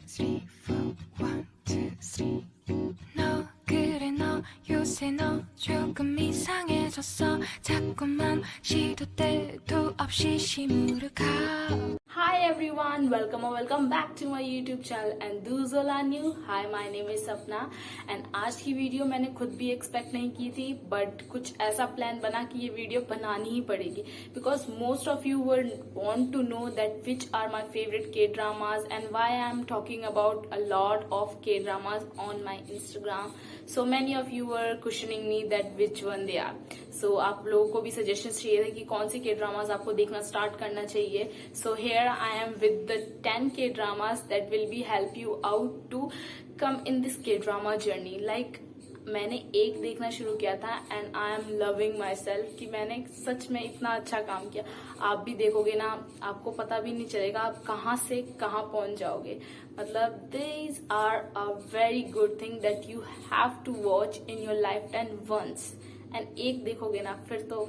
three, four, one, two, three. 너 그래 너 요새 너 조금 이상해졌어 자꾸만 시도 때도 없이 시무룩하고. Hi everyone, welcome or welcome back to my YouTube channel and those all are new. Hi, my name is Sapna and आज की video मैंने खुद भी expect नहीं की थी but कुछ ऐसा प्लान बना कि ये वीडियो बनानी ही पड़ेगी because most of you were want to know that which are my favourite K dramas and why I am talking about a lot of K dramas on my Instagram. So many of you were questioning me that which one they are. So आप लोगों को भी suggestions चाहिए थे कि कौन से K-dramas आपको देखना start करना चाहिए. So here I am with the 10 K-dramas that will be help you out to come in this K-drama journey. Like मैंने एक देखना शुरू किया था and I am loving my self कि मैंने सच में इतना अच्छा काम किया. आप भी देखोगे ना, आपको पता भी नहीं चलेगा आप कहाँ से कहाँ पहुंच जाओगे. मतलब these are a very good thing that you have to watch in your lifetime once and एक देखोगे ना फिर तो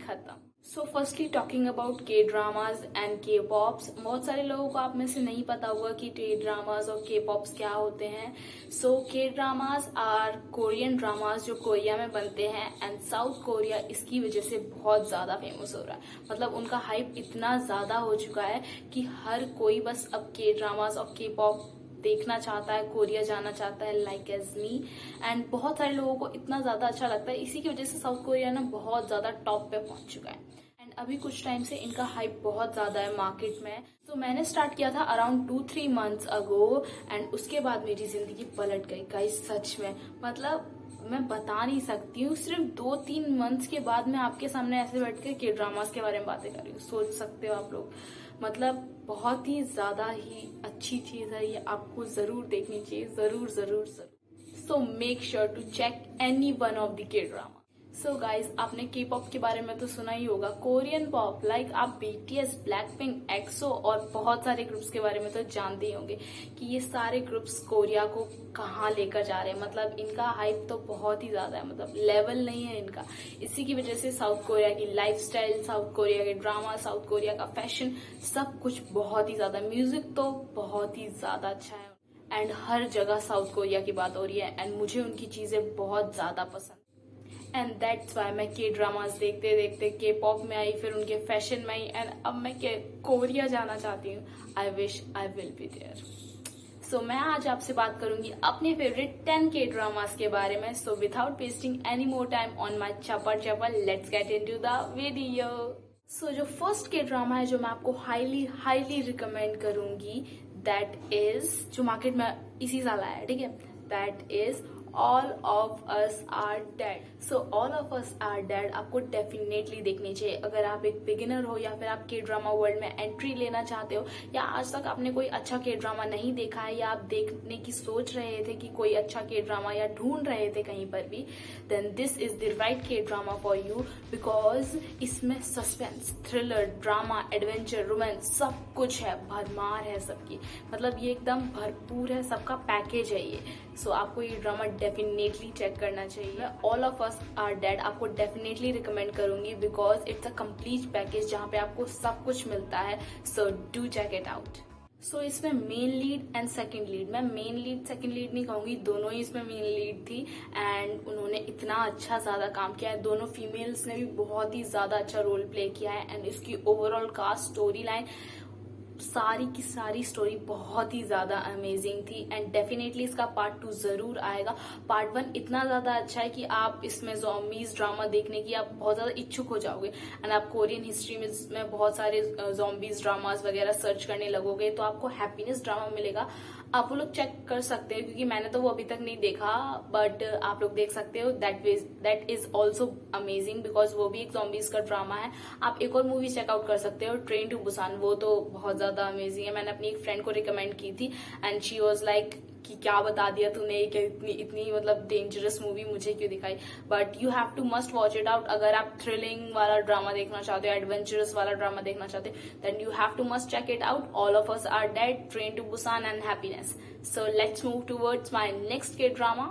खत्म. So firstly talking about K dramas and K pops. बहुत सारे लोगों को आप में से नहीं पता होगा कि के ड्रामाज और के पॉप्स क्या होते हैं. सो के ड्रामाज आर कोरियन ड्रामाज जो कोरिया में बनते हैं एंड साउथ कोरिया इसकी वजह से बहुत ज्यादा फेमस हो रहा है. मतलब उनका हाइप इतना ज्यादा हो चुका है कि हर कोई बस अब के ड्रामाज और के पॉप देखना चाहता है, कोरिया जाना चाहता है लाइक एज मी. एंड बहुत सारे लोगों को इतना ज्यादा अच्छा लगता है, इसी की वजह से साउथ कोरिया ना बहुत ज्यादा टॉप पे पहुंच चुका है. एंड अभी कुछ टाइम से इनका हाइप बहुत ज्यादा है मार्केट में. तो मैंने स्टार्ट किया था अराउंड 2-3 मंथ्स अगो एंड उसके बाद मेरी जिंदगी पलट गई गाइस. सच में मतलब मैं बता नहीं सकती हूँ. सिर्फ 2-3 मंथ्स के बाद मैं आपके सामने ऐसे बैठ के के ड्रामास के बारे में बातें कर रही हूँ. सोच सकते हो आप लोग. मतलब बहुत ही ज्यादा ही अच्छी चीज है ये, आपको जरूर देखनी चाहिए. जरूर जरूर जरूर. So make sure to check any one of the K drama. So guys आपने के पॉप के बारे में तो सुना ही होगा. कोरियन पॉप लाइक आप बीटीएस, ब्लैकपिंक, एक्सो और बहुत सारे ग्रुप्स के बारे में तो जानते ही होंगे कि ये सारे ग्रुप्स कोरिया को कहाँ लेकर जा रहे हैं. मतलब इनका हाइप तो बहुत ही ज्यादा है, मतलब लेवल नहीं है इनका. इसी की वजह से साउथ कोरिया की लाइफस्टाइल, साउथ कोरिया के ड्रामा, साउथ कोरिया का फैशन सब कुछ बहुत ही ज्यादा. म्यूजिक तो बहुत ही ज्यादा अच्छा है एंड हर जगह साउथ कोरिया की बात हो रही है एंड मुझे उनकी चीजें बहुत ज्यादा पसंद. एंड दैट्स वाई मैं के ड्रामास देखते देखते के पॉप में आई, फिर उनके फैशन में आई एंड अब मैं कोरिया जाना चाहती हूँ. I wish I will be there. So मैं आज आपसे बात करूंगी अपने फेवरेट 10 के ड्रामास के बारे में. So without wasting any more time on my chapter let's get into the video. So जो फर्स्ट के ड्रामा है जो मैं आपको हाईली रिकमेंड करूंगी दैट इज, जो मार्केट में इसी साल आया है, ठीक है, that is All of Us Are Dead. So All of Us Are Dead आपको डेफिनेटली देखनी चाहिए अगर आप एक बिगिनर हो या फिर आप के ड्रामा वर्ल्ड में एंट्री लेना चाहते हो या आज तक आपने कोई अच्छा के ड्रामा नहीं देखा है या आप देखने की सोच रहे थे कि कोई अच्छा के ड्रामा या ढूंढ रहे थे कहीं पर भी. Then this is the right K drama for you because इसमें suspense, thriller, drama, adventure, romance सब कुछ है, भरमार है सबकी. मतलब ये एकदम भरपूर है, सबका पैकेज है ये. सो आपको ये ड्रामा डेफिनेटली चेक करना चाहिए. All of us are dead आपको डेफिनेटली रिकमेंड करूंगी because it's a complete package जहाँ पे आपको सब कुछ मिलता है. So do check it out. So इसमें main lead and second lead, मैं मेन लीड सेकंड लीड नहीं कहूंगी, दोनों ही इसमें मेन लीड थी एंड उन्होंने इतना अच्छा ज्यादा काम किया है. दोनों फीमेल्स ने भी बहुत ही ज्यादा अच्छा रोल प्ले किया है एंड इसकी ओवरऑल कास्ट, स्टोरी लाइन, सारी की सारी स्टोरी बहुत ही ज्यादा अमेजिंग थी एंड डेफिनेटली इसका पार्ट 2 जरूर आएगा. पार्ट 1 इतना ज्यादा अच्छा है कि आप इसमें ज़ॉम्बीज ड्रामा देखने की आप बहुत ज्यादा इच्छुक हो जाओगे एंड आप कोरियन हिस्ट्री में बहुत सारे ज़ॉम्बीज ड्रामास वगैरह सर्च करने लगोगे तो आपको हैप्पीनेस ड्रामा मिलेगा. आप वो लोग चेक कर सकते हो क्योंकि मैंने तो वो अभी तक नहीं देखा बट आप लोग देख सकते हो. That is also amazing because वो भी एक ज़ॉम्बीज का ड्रामा है. आप एक और मूवी चेकआउट कर सकते हो, ट्रेन टू बुसान, वो तो बहुत ज्यादा अमेजिंग है. मैंने अपनी एक फ्रेंड को रिकमेंड की थी एंड शी वाज लाइक कि क्या बता दिया तूने, इतनी मतलब डेंजरस मूवी मुझे क्यों दिखाई. But you have to must watch it out. अगर आप थ्रिलिंग वाला ड्रामा देखना चाहते हो, एडवेंचरस वाला ड्रामा देखना चाहते हो, then you have to must check it out. All of us are dead, train to Busan and happiness. So let's move towards my next K drama.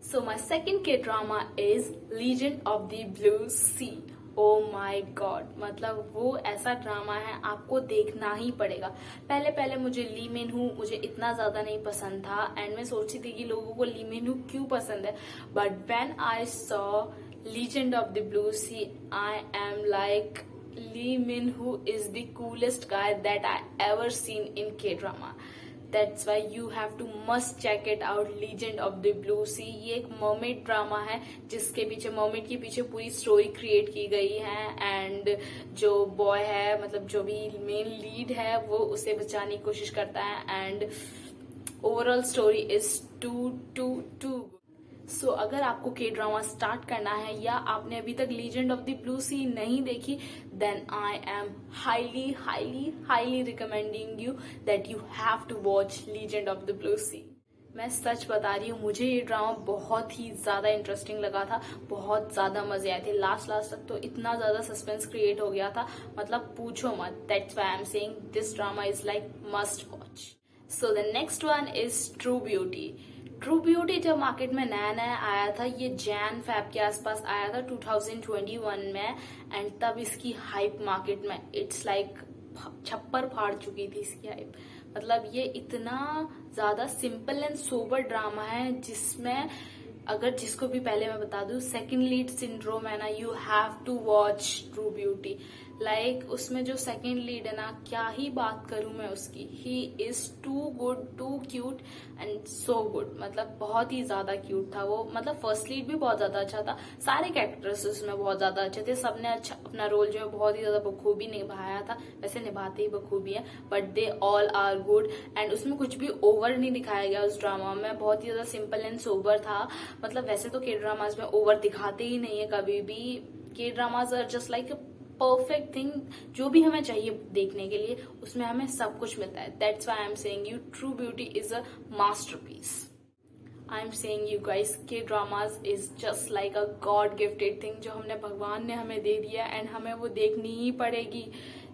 So my second K drama is Legend of the Blue Sea. Oh my god, मतलब वो ऐसा drama है, आपको देखना ही पड़ेगा। पहले पहले मुझे ली मिन हू मुझे इतना ज्यादा नहीं पसंद था, एंड मैं सोचती थी कि लोगों को ली मिन हू क्यों पसंद है, but when I saw legend of the blue sea I am like Lee Min-ho is the coolest guy that I ever seen in K-drama. That's why you have to must check it out, Legend of the Blue Sea. ये एक mermaid drama है जिसके पीछे mermaid के पीछे पूरी story create की गई है, एंड जो बॉय है मतलब जो भी मेन लीड है वो उसे बचाने की कोशिश करता है, and overall story is too so अगर आपको के ड्रामा स्टार्ट करना है या आपने अभी तक legend of the blue sea नहीं देखी, then I am highly recommending you that you have to watch legend of the blue sea. मैं सच बता रही हूँ, मुझे ये ड्रामा बहुत ही ज्यादा इंटरेस्टिंग लगा था, बहुत ज्यादा मजे आए थे। लास्ट तक तो इतना ज्यादा सस्पेंस क्रिएट हो गया था, मतलब पूछो मत। That's why I am saying this drama is like must watch. So the next one is true beauty. True beauty जब मार्केट में नया नया आया था, ये जैन फैब के आसपास आया था 2021 में, एंड तब इसकी हाइप मार्केट में इट्स लाइक छप्पर फाड़ चुकी थी इसकी हाइप। मतलब ये इतना ज्यादा सिंपल एंड सोबर ड्रामा है जिसमें अगर जिसको भी पहले मैं बता दूं सेकंड लीड सिंड्रोम है ना, you have to watch true beauty. Like उसमें जो सेकंड लीड है ना, क्या ही बात करूं मैं उसकी, he is too good, too cute and so good. मतलब बहुत ही ज्यादा क्यूट था वो, मतलब फर्स्ट लीड भी बहुत ज्यादा अच्छा था, सारे कैरेक्टर्स उसमें बहुत ज्यादा अच्छे थे, सबने अच्छा अपना रोल जो है बहुत ही ज्यादा बखूबी निभाया था। वैसे निभाते ही बखूबी है, but they all are good, and उसमें कुछ भी ओवर नहीं दिखाया गया उस ड्रामा में, बहुत ही ज्यादा सिंपल एंड सोबर था। मतलब वैसे तो के ड्रामाज में ओवर दिखाते ही नहीं है कभी भी, K dramas are just like perfect thing, जो भी हमें चाहिए देखने के लिए उसमें हमें सब कुछ मिलता है। That's why I am saying you true beauty is a masterpiece. I am saying you guys, K dramas is just like a god gifted thing, जो हमने भगवान ने हमें दे दिया, एंड हमें वो देखनी ही पड़ेगी।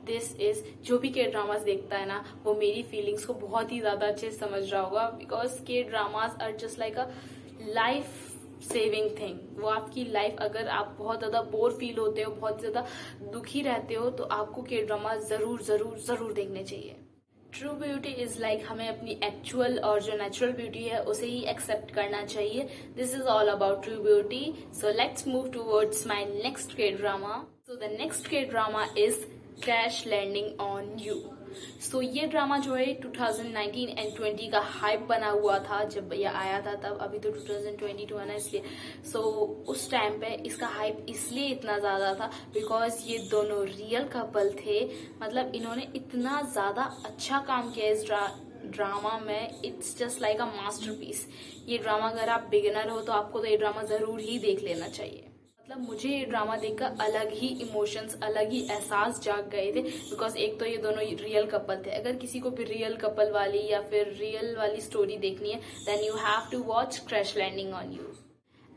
दिस इज, जो भी के ड्रामाज देखता है ना, वो मेरी फीलिंग्स को बहुत ही ज्यादा अच्छे से समझ रहा होगा, because K dramas are just like a life saving thing. वो आपकी लाइफ, अगर आप बहुत ज्यादा बोर फील होते हो, बहुत ज्यादा दुखी रहते हो, तो आपको के ड्रामा जरूर देखने चाहिए। ट्रू ब्यूटी इज लाइक हमें अपनी एक्चुअल और जो नेचुरल ब्यूटी है उसे ही एक्सेप्ट करना चाहिए। This is all about true beauty. So let's move towards my next K drama. So the next K drama is crash landing on you. सो ये ड्रामा जो है 2019 एंड 20 का हाइप बना हुआ था जब ये आया था तब, अभी तो 2022 है ना इसलिए। सो उस टाइम पे इसका हाइप इसलिए इतना ज्यादा था बिकॉज ये दोनों रियल कपल थे। मतलब इन्होंने इतना ज्यादा अच्छा काम किया इस ड्रामा में, it's just like a masterpiece. ये ड्रामा अगर आप बिगिनर हो तो आपको तो ये ड्रामा जरूर ही देख लेना चाहिए। मतलब मुझे ये ड्रामा देखकर अलग ही इमोशंस, अलग ही एहसास जाग गए थे, बिकॉज एक तो ये दोनों रियल कपल थे। अगर किसी को भी रियल कपल वाली या फिर रियल वाली स्टोरी देखनी है, then you have to watch crash landing on you.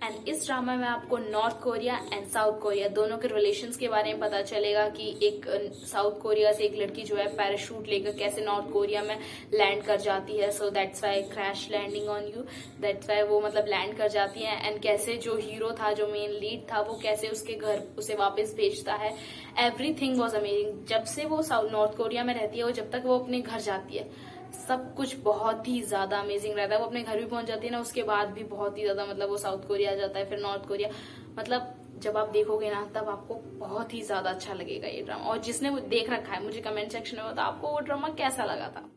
And इस ड्रामा में आपको North Korea and South Korea दोनों के रिलेशंस के बारे में पता चलेगा कि एक साउथ कोरिया से एक लड़की जो है पैराशूट लेकर कैसे नॉर्थ कोरिया में लैंड कर जाती है। So that's why crash landing on you, that's why वो मतलब लैंड कर जाती है, एंड कैसे जो हीरो था, जो मेन लीड था, वो कैसे उसके घर उसे वापस भेजता है। Everything was amazing. जब से वो नॉर्थ कोरिया में रहती है, वो जब तक वो अपने घर जाती है, सब कुछ बहुत ही ज्यादा अमेजिंग रहता है। वो अपने घर भी पहुंच जाती है ना, उसके बाद भी बहुत ही ज्यादा, मतलब वो साउथ कोरिया आ जाता है, फिर नॉर्थ कोरिया। मतलब जब आप देखोगे ना, तब आपको बहुत ही ज्यादा अच्छा लगेगा ये ड्रामा। और जिसने वो देख रखा है, मुझे कमेंट सेक्शन में बताओ आपको वो ड्रामा कैसा लगा था।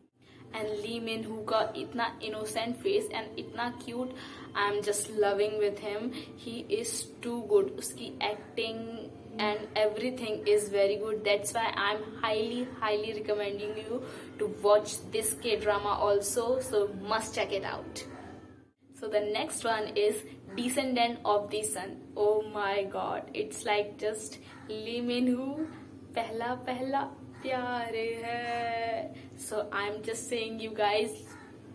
एंड ली मिन हू का इतना इनोसेंट फेस एंड इतना cute, I am just loving with him. He is too good. उसकी acting and everything is very good. That's why I'm highly recommending you to watch this K-drama also, so must check it out. So the next one is Descendant of the Sun. Oh my god, it's like just Lee Min-ho pehla प्यार hai. So I'm just saying you guys,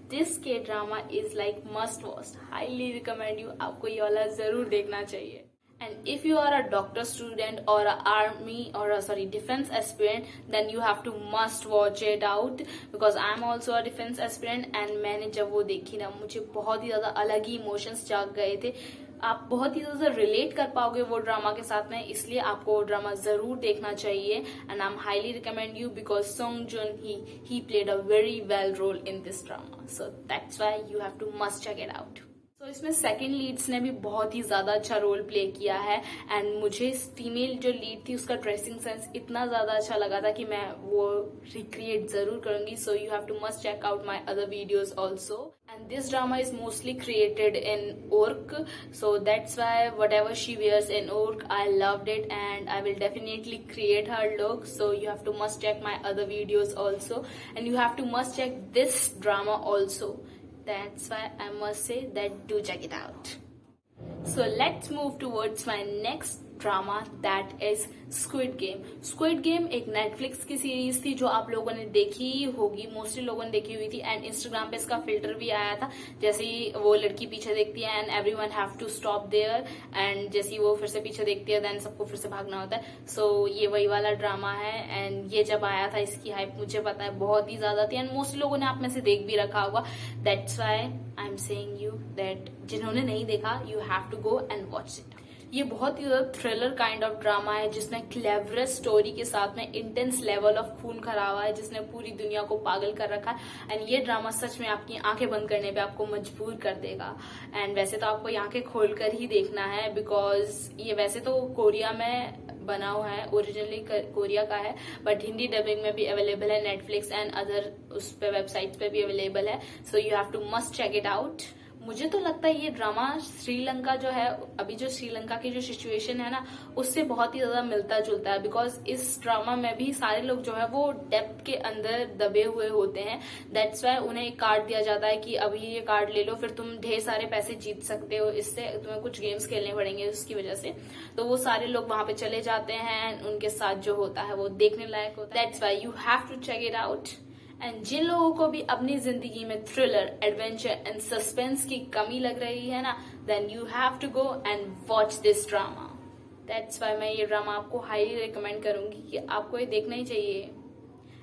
this K-drama is like must watch. Highly recommend you, आपको ये वाला जरूर देखना चाहिए। And if you are a doctor student or a army or a defense aspirant, then you have to must watch it out, because I am also a defense aspirant, and मैंने जब वो देखी ना, मुझे बहुत ही ज्यादा अलग ही इमोशंस जाग गए थे। आप बहुत ही ज्यादा रिलेट कर पाओगे वो ड्रामा के साथ में, इसलिए आपको वो ड्रामा जरूर देखना चाहिए. And I am highly recommend you because Song Jun he played a very well role in this drama. So that's why you have to must check it out. तो इसमें सेकंड लीड्स ने भी बहुत ही ज्यादा अच्छा रोल प्ले किया है. And मुझे फीमेल जो लीड थी उसका ड्रेसिंग सेंस इतना ज्यादा अच्छा लगा था कि मैं वो रिक्रिएट जरूर करूंगी. So you have to must check out my other videos also. And this drama is mostly created in Orc, so that's why whatever she wears in Orc, I loved it and I will definitely create her look. So you have to must check my other videos also, and you have to must check this drama also. That's why I must say that do check it out. So let's move towards my next drama, that is Squid Game. Squid Game एक Netflix की series थी जो आप लोगों ने देखी होगी, mostly लोगों ने देखी हुई थी. एंड इंस्टाग्राम पे इसका फिल्टर भी आया था, जैसे ही वो लड़की पीछे देखती है and everyone have to stop there, and जैसे ही वो फिर से पीछे देखती है देन सबको फिर से भागना होता है. सो ये वही वाला ड्रामा है. एंड ये जब आया था इसकी हाइप मुझे पता है बहुत ही ज्यादा थी, एंड मोस्टली लोगों ने आप में से देख भी रखा होगा. That's why I am saying you that जिन्होंने नहीं देखा you have to go and watch it. ये बहुत ही ज्यादा थ्रिलर काइंड ऑफ ड्रामा है जिसने क्लेवरेस्ट स्टोरी के साथ में इंटेंस लेवल ऑफ खून खराबा है जिसने पूरी दुनिया को पागल कर रखा है. एंड ये ड्रामा सच में आपकी आंखें बंद करने पे आपको मजबूर कर देगा. एंड वैसे तो आपको आंखें खोलकर ही देखना है बिकॉज ये वैसे तो कोरिया में बना हुआ है, ओरिजिनली कोरिया का है, बट हिंदी डबिंग में भी अवेलेबल है. नेटफ्लिक्स एंड अदर उस पे वेबसाइट्स पे भी अवेलेबल है. So you have to must check it out. मुझे तो लगता है ये ड्रामा श्रीलंका जो है, अभी जो श्रीलंका की जो सिचुएशन है ना उससे बहुत ही ज्यादा मिलता जुलता है. बिकॉज इस ड्रामा में भी सारे लोग जो है वो डेप्थ के अंदर दबे हुए होते हैं. दैट्स वाई उन्हें एक कार्ड दिया जाता है कि अभी ये कार्ड ले लो, फिर तुम ढेर सारे पैसे जीत सकते हो, इससे तुम्हें कुछ गेम्स खेलने पड़ेंगे उसकी वजह से. तो वो सारे लोग वहां पे चले जाते हैं, उनके साथ जो होता है वो देखने लायक होता है. That's why you have to check it out. And जिन लोगों को भी अपनी जिंदगी में थ्रिलर, एडवेंचर एंड सस्पेंस की कमी लग रही है ना, then you have to go and watch this drama. That's why मैं ये ड्रामा आपको हाईली रिकमेंड करूंगी कि आपको ये देखना ही चाहिए.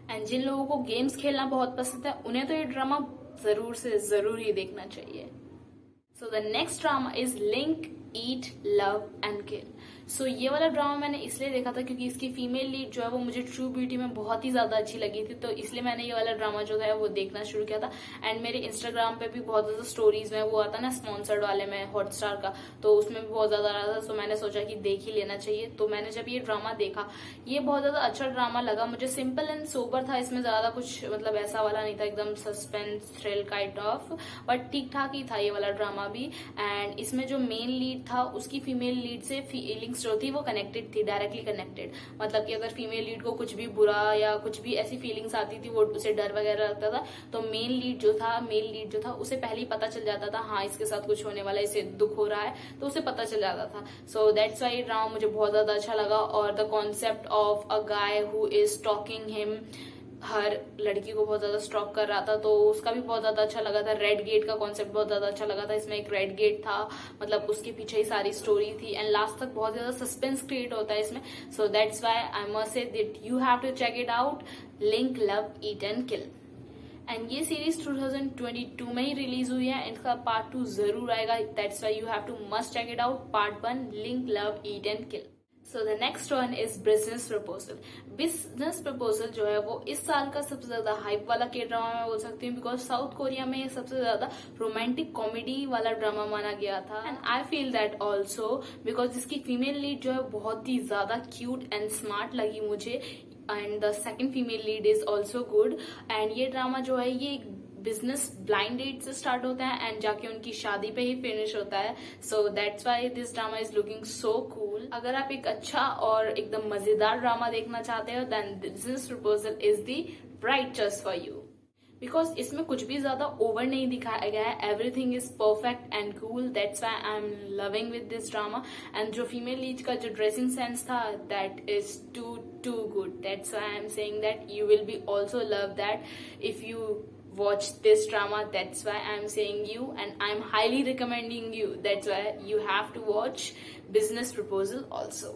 एंड जिन लोगों को गेम्स खेलना बहुत पसंद है उन्हें तो ये ड्रामा जरूर से जरूर ही देखना चाहिए. So the next drama is link eat love and kill. So ये वाला ड्रामा मैंने इसलिए देखा था क्योंकि इसकी फीमेल लीड जो है वो मुझे ट्रू ब्यूटी में बहुत ही ज्यादा अच्छी लगी थी, तो इसलिए मैंने ये वाला ड्रामा जो है वो देखना शुरू किया था. एंड मेरे इंस्टाग्राम पे भी बहुत ज्यादा स्टोरीज में वो आता ना स्पॉन्सर्ड वाले में हॉटस्टार का, तो उसमें भी बहुत ज्यादा रहा था. सो मैंने सोचा कि देख ही लेना चाहिए. तो मैंने जब ये ड्रामा देखा ये बहुत ज्यादा अच्छा ड्रामा लगा मुझे. सिंपल एंड सोबर था, इसमें ज्यादा कुछ मतलब ऐसा वाला नहीं था एकदम suspense thrill kind of, but ठीक ठाक ही था ये वाला ड्रामा भी. एंड इसमें जो मेन लीड था उसकी फीमेल लीड से फीलिंग्स जो थी वो कनेक्टेड थी, डायरेक्टली कनेक्टेड. मतलब कि अगर फीमेल लीड को कुछ भी बुरा या कुछ भी ऐसी फीलिंग्स आती थी, वो उसे डर वगैरह लगता था, तो मेल लीड जो था उसे पहले ही पता चल जाता था हाँ इसके साथ कुछ होने वाला है, इसे दुख हो रहा है, तो उसे पता चल जाता था. सो दैट्स वाई ड्रामा मुझे बहुत ज्यादा अच्छा लगा. और the concept of a guy who is stalking him, हर लड़की को बहुत ज्यादा स्टॉक कर रहा था, तो उसका भी बहुत ज्यादा अच्छा लगा था. रेड गेट का कॉन्सेप्ट बहुत ज्यादा अच्छा लगा था. इसमें एक रेड गेट था, मतलब उसके पीछे ही सारी स्टोरी थी. एंड लास्ट तक बहुत ज्यादा सस्पेंस क्रिएट होता है इसमें. So that's why I must say that you have to check it out. Link love eat and kill. And ये सीरीज 2022 में ही रिलीज हुई है. इसका पार्ट 2 जरूर आएगा. That's why you have to must check it out. Part 1 link love eat and kill. So the next one is business proposal. Business proposal जो है वो इस साल का सबसे ज्यादा हाइप वाला के ड्रामा मैं बोल सकती हूँ, बिकॉज साउथ कोरिया में ये सबसे ज्यादा रोमांटिक कॉमेडी वाला ड्रामा माना गया था. And I feel that also because इसकी फीमेल लीड जो है बहुत ही ज्यादा क्यूट एंड स्मार्ट लगी मुझे. And the second female lead is also good. And ये ड्रामा जो है ये बिजनेस ब्लाइंड डेट से स्टार्ट होता है एंड जाके उनकी शादी पे ही फिनिश होता है. So that's why this drama is looking so cool. अगर आप एक अच्छा और एकदम मजेदार ड्रामा देखना चाहते हो then business proposal is the right choice for you. Because इसमें कुछ भी ज्यादा ओवर नहीं दिखाया गया है. Everything is perfect and cool. That's why I am loving with this drama. And जो फीमेल लीड का जो ड्रेसिंग सेंस था that is too good. That's why I am saying that you will be also love that if you watch this drama. That's why I'm saying you, and I'm highly recommending you. That's why you have to watch Business Proposal also.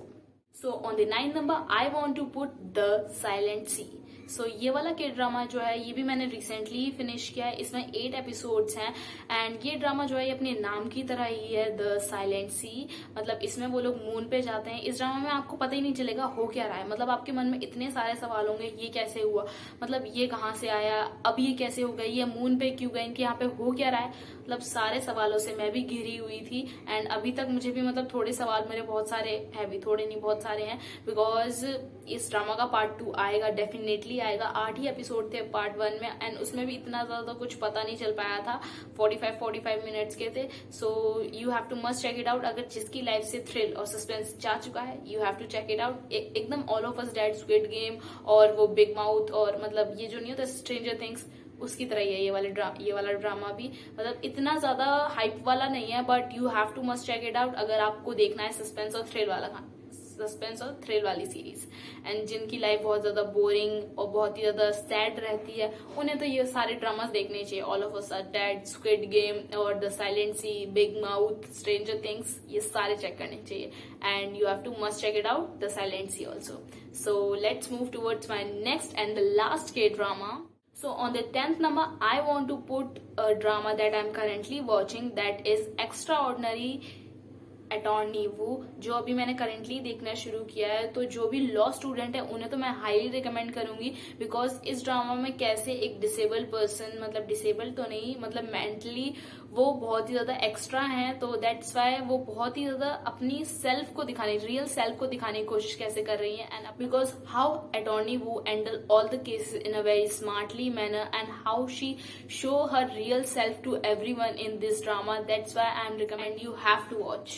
So on the 9th number I want to put The Silent Sea. सो ये वाला के drama जो है ये भी मैंने recently finish किया है। इसमें 8 एपिसोड्स हैं एंड ये ड्रामा जो है ये अपने नाम की तरह ही है, द साइलेंट सी। मतलब इसमें वो लोग मून पे जाते हैं। इस ड्रामा में आपको पता ही नहीं चलेगा हो क्या रहा है। मतलब आपके मन में इतने सारे सवाल होंगे, ये कैसे हुआ, मतलब ये कहाँ से आया, अब ये कैसे हो गई, ये मून पे क्यों गए, इनके यहाँ पे हो क्या रहा है। मतलब सारे सवालों से मैं भी घिरी हुई थी एंड अभी तक मुझे भी मतलब थोड़े सवाल मेरे बहुत सारे है भी, थोड़े नहीं बहुत सारे हैं, बिकॉज इस ड्रामा का पार्ट 2 आएगा, डेफिनेटली आएगा। 8 ही एपिसोड थे पार्ट 1 में एंड उसमें भी इतना ज्यादा कुछ पता नहीं चल पाया था, 45 मिनट्स के थे। So you have to must check it out. अगर जिसकी लाइफ से थ्रिल और सस्पेंस जा चुका है, you have to check it out. एकदम all of us dead, squid game और वो बिग माउथ और मतलब ये जो नहीं होता स्ट्रेंजर थिंग्स, उसकी तरह ही है ये वाला ड्रामा भी। मतलब इतना ज्यादा हाइप वाला नहीं है but you have to must check it out अगर आपको देखना है सस्पेंस और थ्रिल वाली सीरीज। एंड जिनकी लाइफ बहुत ज्यादा बोरिंग और बहुत ही ज्यादा सैड रहती है, उन्हें तो ये सारे ड्रामास देखने चाहिए। All of us are dead, squid game और the silent sea, big mouth, stranger things, ये सारे चेक करने चाहिए and you have to must check it out, the silent sea also. So let's move towards my next and the last K-drama. So on the 10th number, I want to put a drama that I'm currently watching that is Extraordinary attorney Woo, जो अभी मैंने currently देखना शुरू किया है। तो जो भी लॉ स्टूडेंट है उन्हें तो मैं हाईली रिकमेंड करूंगी, बिकॉज इस ड्रामा में कैसे एक डिसेबल पर्सन, मतलब डिसेबल तो नहीं, मतलब मेंटली वो बहुत ही ज्यादा एक्स्ट्रा हैं, तो दैट्स वाई वो बहुत ही ज्यादा अपनी सेल्फ को दिखाने, रियल सेल्फ को दिखाने की कोशिश कैसे कर रही है। And because how attorney Woo handle all the cases in a very smartly manner and how she show her real self to everyone in this drama, that's why I am recommend you have to watch.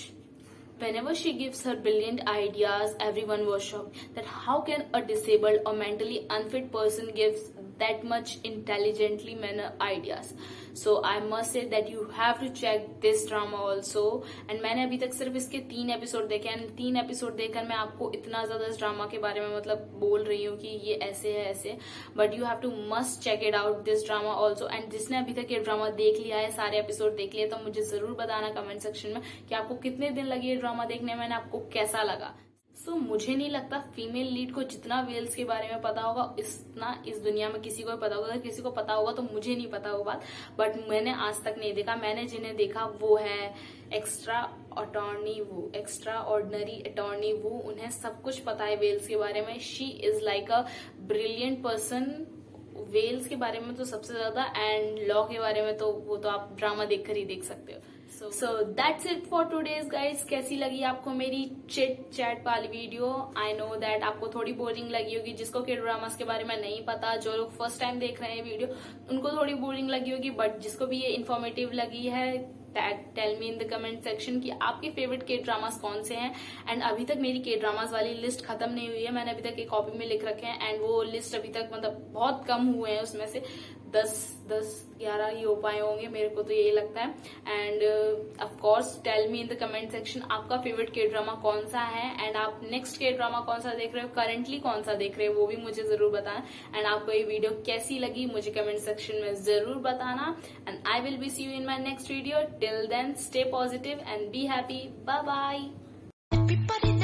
Whenever she gives her brilliant ideas, everyone was shocked that how can a disabled or mentally unfit person gives that much intelligently manner ideas. So I must say that you have to check this drama also. And मैंने अभी तक सिर्फ इसके 3 episode देखे हैं। 3 episode देखकर मैं आपको इतना ज्यादा इस ड्रामा के बारे में मतलब बोल रही हूँ कि ये ऐसे है ऐसे, but you have to must check it out this drama also. And जिसने अभी तक ये ड्रामा देख लिया है, सारे एपिसोड देख लिए, तो मुझे जरूर बताना कमेंट सेक्शन में कि आपको कितने दिन लगे ये ड्रामा देखने में, आपको कैसा लगा। सो मुझे नहीं लगता फीमेल लीड को जितना वेल्स के बारे में पता होगा इतना इस दुनिया में किसी को पता होगा। अगर किसी को पता होगा तो मुझे नहीं पता वो बात, बट मैंने आज तक नहीं देखा। मैंने जिन्हें देखा वो है एक्स्ट्रा ऑर्डिनरी अटॉर्नी वू। उन्हें सब कुछ पता है वेल्स के बारे में। She is like a brilliant person whales के बारे में तो सबसे ज्यादा, एंड लॉ के बारे में तो वो तो आप ड्रामा देखकर ही देख सकते हो। So that's it for today's guys. कैसी लगी आपको मेरी चिट चैट वाली वीडियो? आई नो दैट आपको थोड़ी बोरिंग लगी होगी, जिसको के ड्रामास के बारे में नहीं पता, जो लोग फर्स्ट टाइम देख रहे हैं वीडियो उनको थोड़ी बोरिंग लगी होगी, बट जिसको भी ये इन्फॉर्मेटिव लगी है tell me in the comment section कि आपके फेवरेट के ड्रामास कौन से हैं। एंड अभी तक मेरी के ड्रामास वाली लिस्ट खत्म नहीं हुई है, मैंने अभी तक एक कॉपी में लिख रखे हैं एंड वो लिस्ट अभी तक मतलब बहुत कम हुए हैं, उसमें से 10-11 ही हो पाए होंगे, मेरे को तो यही लगता है। And of course tell me in the comment section आपका फेवरेट के ड्रामा कौन सा है एंड आप नेक्स्ट के ड्रामा कौन सा देख रहे हो, करंटली कौन सा देख रहे हो, वो भी मुझे जरूर बताना। एंड आपको ये वीडियो कैसी लगी मुझे कमेंट सेक्शन में जरूर बताना। And I will be see you in my next video. Till then stay positive and be happy. Bye bye.